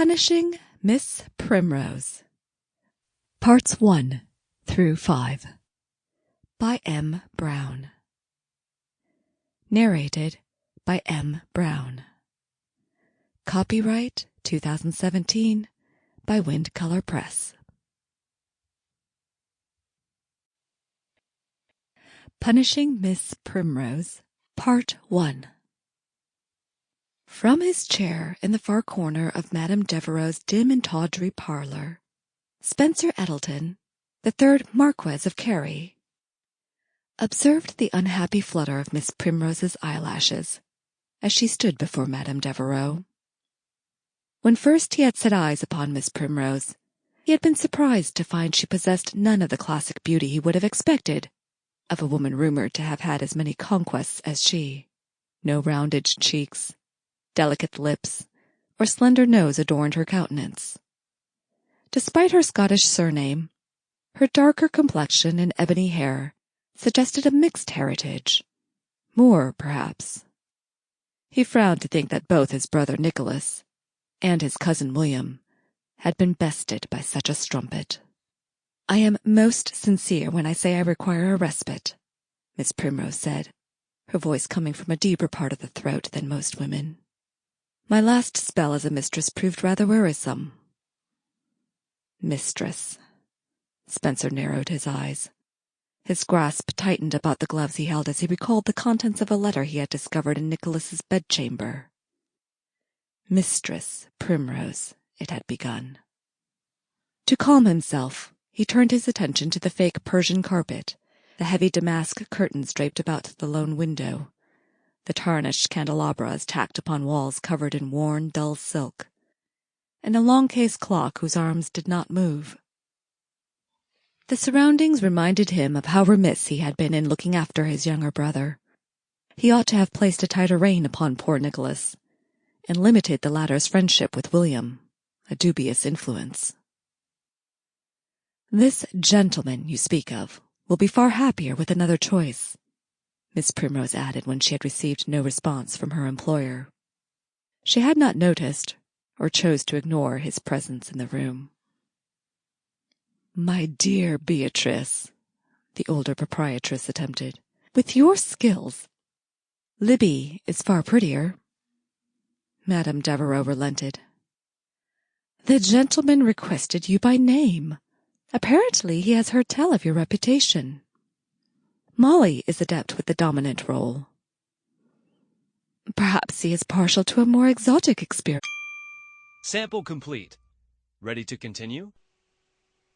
Punishing Miss Primrose. Parts 1 through 5 by M. Brown. Narrated by M. Brown. Copyright 2017 by Wind Color Press. Punishing Miss Primrose, Part 1. From his chair in the far corner of Madame Devereux's dim and tawdry parlour, Spencer Edelton, the third Marquess of Carey, observed the unhappy flutter of Miss Primrose's eyelashes as she stood before Madame Devereux. When first he had set eyes upon Miss Primrose, he had been surprised to find she possessed none of the classic beauty he would have expected of a woman rumoured to have had as many conquests as she. No rounded cheeks, delicate lips, or slender nose adorned her countenance. Despite her Scottish surname, her darker complexion and ebony hair suggested a mixed heritage. More, perhaps. He frowned to think that both his brother Nicholas and his cousin William had been bested by such a strumpet. "I am most sincere when I say I require a respite," Miss Primrose said, her voice coming from a deeper part of the throat than most women. "My last spell as a mistress proved rather wearisome." "Mistress." Spencer narrowed his eyes. His grasp tightened about the gloves he held as he recalled the contents of a letter he had discovered in Nicholas's bedchamber. Mistress Primrose, it had begun. To calm himself, he turned his attention to the fake Persian carpet, the heavy damask curtains draped about the lone window, the tarnished candelabras tacked upon walls covered in worn, dull silk, and a long-case clock whose arms did not move. The surroundings reminded him of how remiss he had been in looking after his younger brother. He ought to have placed a tighter rein upon poor Nicholas, and limited the latter's friendship with William, a dubious influence. "This gentleman you speak of will be far happier with another choice," Miss Primrose added when she had received no response from her employer. She had not noticed, or chose to ignore, his presence in the room. "My dear Beatrice," the older proprietress attempted, "with your skills, Libby is far prettier." Madame Devereux relented. "The gentleman requested you by name. Apparently he has heard tell of your reputation. Molly is adept with the dominant role. Perhaps he is partial to a more exotic experience." Sample complete. Ready to continue?